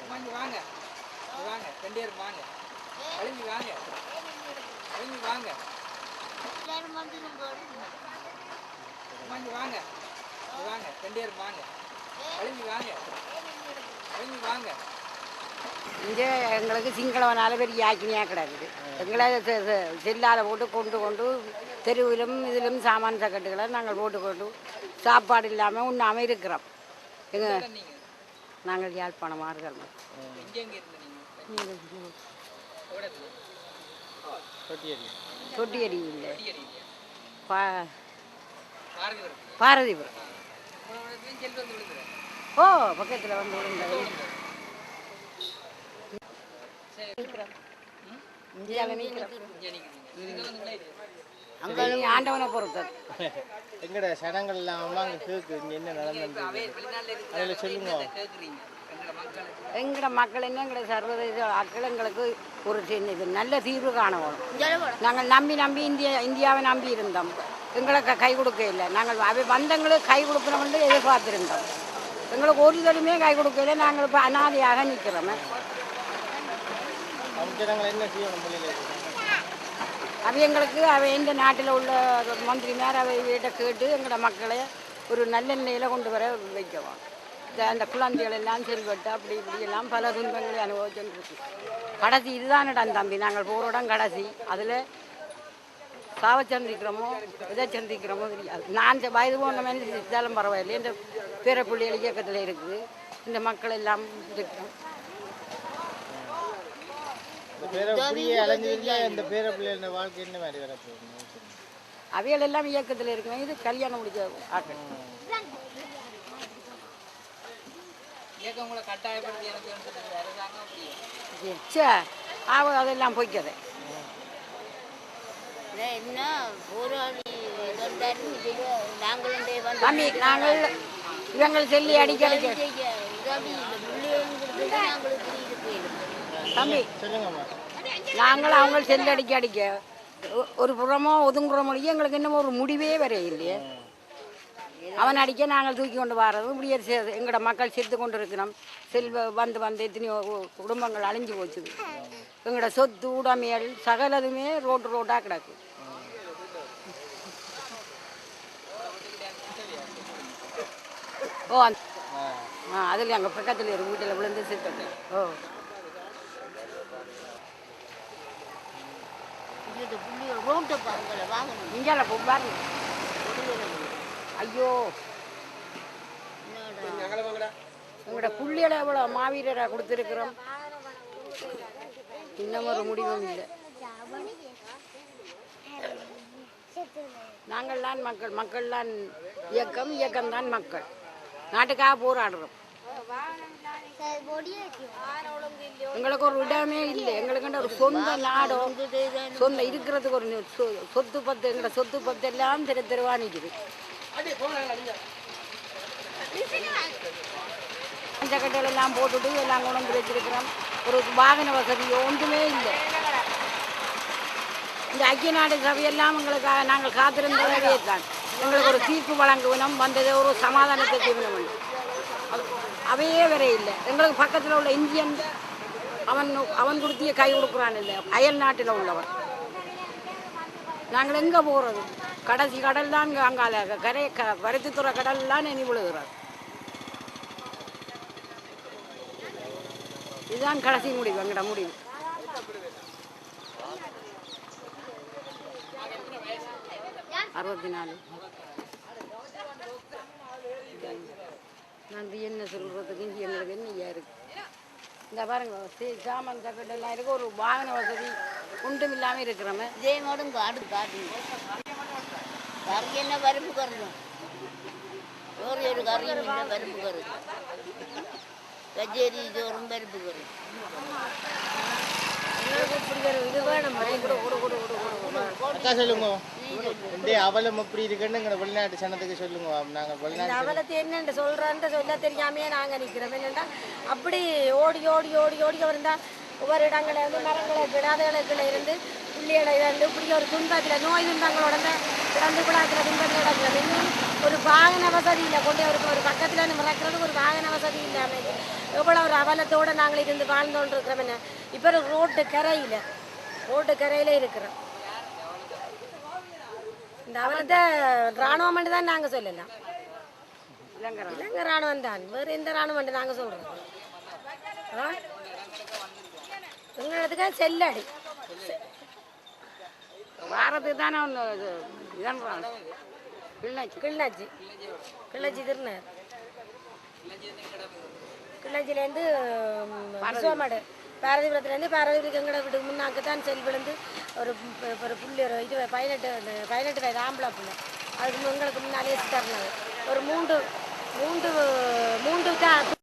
வாங்க வாங்க வாங்க ரெண்டு பேரும் வாங்க கழிஞ்சு வாங்க கழிஞ்சு வாங்க வாங்க வாங்க வாங்க ரெண்டு பேரும் வாங்க கழிஞ்சு வாங்க கழிஞ்சு வாங்க. இங்கே எங்களுக்கு சிங்களவனால பெரிய ஆக்கினியாக கிடக்குது. எங்களை செல்லால் போட்டு கொண்டு கொண்டு தெருவிலும் இதிலும் சாமான் சக்கட்டுகளை நாங்கள் போட்டு கொண்டு சாப்பாடு இல்லாமல் உண்ணாமல் இருக்கிறோம். எங்கள் நாங்கள் யாழ்ப்பாணமாக இருக்கிறோம். தொட்டியடி இல்லை, பாரதிபுரம். ஓ, பக்கத்தில் வந்து விழுந்தது. அங்கே ஆண்டவனை பொறுத்தது. எங்கட சனங்கள் இல்லாமல் அங்கே கேட்கு இங்கே என்ன நடந்தது அதில் சொல்லுங்க. எங்கட மக்கள் என்ன எங்கட சர்வதேச ஆட்கள் எங்களுக்கு ஒரு இது நல்ல தீர்வு காணணும். நாங்கள் நம்பி நம்பி இந்தியாவை நம்பி இருந்தோம். எங்களுக்கு கை கொடுக்க இல்லை. நாங்கள் வந்தங்களுக்கு கை கொடுக்கணும்னு எதிர்பார்த்திருந்தோம். எங்களுக்கு ஒரு தடவையுமே கை கொடுக்கல. நாங்கள் இப்போ அனாதையாக நிற்கிறோமே. அவை எங்களுக்கு இந்த நாட்டில் உள்ள மந்திரிமார் அவைகிட்ட கேட்டு எங்களோட மக்களை ஒரு நல்ல நிலையில் கொண்டு வர வைக்கவும். அந்த குழந்தைகள் எல்லாம் செல்வட்டு அப்படி இப்படியெல்லாம் பல துன்பங்களை அனுபவிச்சுருக்கு. கடைசி இதுதான் இடம் தம்பி, நாங்கள் போகிற இடம் கடைசி. அதில் சாவை சந்திக்கிறோமோ எதை சந்திக்கிறோமோ தெரியாது. நான் வயது போன மாதிரி இருந்தாலும் பரவாயில்லை. இந்த பேரப்பிள்ளைகள் இயக்கத்தில் இருக்குது. இந்த மக்கள் எல்லாம் இருக்கிறோம். அவைகள் எல்லாம் இயக்கத்தில் இருக்குமே. இது கல்யாணம் முடிச்ச ஆட்கள். அதெல்லாம் பொய்க்கதை. தம்பி நாங்கள் இவங்கள் செல்லி அடிக்க தம்பி நாங்கள் அவங்க செல்லி அடிக்க ஒரு புறமோ ஒதுங்குற மொழியே எங்களுக்கு இன்னமும் ஒரு முடிவே வர இல்லையே. அவன் அடிக்க நாங்கள் தூக்கி கொண்டு வர்றது இப்படியே எங்களோட மக்கள் செத்து கொண்டு இருக்கிறோம். வந்து எத்தனையோ குடும்பங்கள் அழிஞ்சு போச்சுது. எங்களோட சொத்து உடைமைகள் சகலதுமே ரோட்டாக கிடக்கு. ஓ அதில் எங்கள் பக்கத்தில் ஒரு வீட்டில் விழுந்து செத்து. ஓ இங்கே பாருங்க. ஐயோ உங்களோட புள்ளிகளை எவ்வளோ மாவீரரை கொடுத்துருக்குறோம். இன்னும் ஒரு முடிவும் இல்லை. நாங்கள் தான் மக்கள், மக்கள் தான் இயக்கம், இயக்கம் தான் மக்கள். நாட்டுக்காக போராடுறோம். எங்களுக்கு ஒரு இடமே இல்லை. எங்களுக்கு ஒரு சொந்த நாடோ சொந்த இருக்கிறதுக்கு ஒரு சொத்து பத்து எங்களோட சொத்து பத்து எல்லாம் தெருவா நிற்குது. கட்டைகள் எல்லாம் போட்டுட்டு எல்லாம் கொண்டு வச்சிருக்கிறோம். ஒரு வாகன வசதி ஒன்றுமே இல்லை. இந்த ஐக்கிய நாடு சபையெல்லாம் எங்களுக்காக நாங்கள் காத்திருந்ததே தான். எங்களுக்கு ஒரு தீர்ப்பு வழங்குவனும் வந்தது ஒரு சமாதானத்தை செய்யணும். அவையே வர இல்லை. எங்களுக்கு பக்கத்தில் உள்ள இந்தியன் அவன் கொடுத்திய கை கொடுக்குறான் இல்லை, அயல் நாட்டில் உள்ளவன். நாங்கள் எங்கே போகிறது? கடைசி கடல் தான் அங்கால பருத்தித்துறை கடல் தான் நினைவு விழுகிறார். இதுதான் கடைசி முடிவு, எங்கட முடிவு. அறுபத்தி 64. நன்றி என்ன சொல்கிறதுக்கு எங்களுக்கு என்னையா இருக்கு. இந்த பாருங்க சாமான் சக்கட்டெல்லாம் இருக்கு. ஒரு வாகன வசதி ஒன்றும் இல்லாமல் இருக்கிறோமே. ஜெயமோடும் காடு காட்டுங்க. கறி என்ன பருப்பு கறணும், ஒரு கறியும் இல்லை பருப்பு கறி. கச்சேரி சோறும் பருப்பு கறி. இது வேணும். அக்கா சொல்லுங்க, இந்த அவலம் எப்படி இருக்குன்னு வெளிநாட்டு சனத்துக்கு சொல்லுங்க. நாங்கள் வெளிநாட்டு அவலத்தை என்னென்று சொல்கிறான்ட்டு சொல்ல தெரியாமையே நாங்கள் நிற்கிறோம். என்னென்னா அப்படி ஓடி ஓடி ஓடி ஓடி வந்தால் ஒவ்வொரு இடங்களில் வந்து மரங்களுக்கு இடாதகளுக்குள்ள இருந்து பிள்ளைகளை இருந்து இப்படி ஒரு துன்பத்தில் நோய் துன்பங்களோட கிடந்து பிள்ளாக்கிற துன்பத்தில் கிடக்கிறது இன்னும் ஒரு வாகன வசதி இல்லை கொண்டு ஒரு பக்கத்தில் இறக்குறதுக்கு ஒரு வாகன வசதி இல்லாமல் எவ்வளோ ஒரு அவலத்தோடு நாங்கள் இருந்து வாழ்ந்தோன்னு இருக்கிறோம் என்ன இப்போ ஒரு ரோட்டு கரையில் இருக்கிறோம் இந்த அவலத்தை இராணுவம் தான் நாங்கள் சொல்லலாம் இலங்கை இராணுவம் தான் வேறு எந்த இராணுவம் நாங்கள் சொல்கிறோம் எங்களுக்கு செல்லடி வாரத்துக்கு தானே ஒன்று கிள்ளச்சி திருநார் கிள்ளச்சிலேருந்து விசுவமாடு பாரதிபுரத்துலேருந்து பாரதிபுரத்துக்கு எங்கட வீட்டுக்கு முன்னாக்கு தான் செல் விழுந்து ஒரு புள்ளி ஒரு 18 வயது ஆம்பளை பிள்ளை அதுக்கு எங்களுக்கு முன்னாலே தரணும் ஒரு மூன்று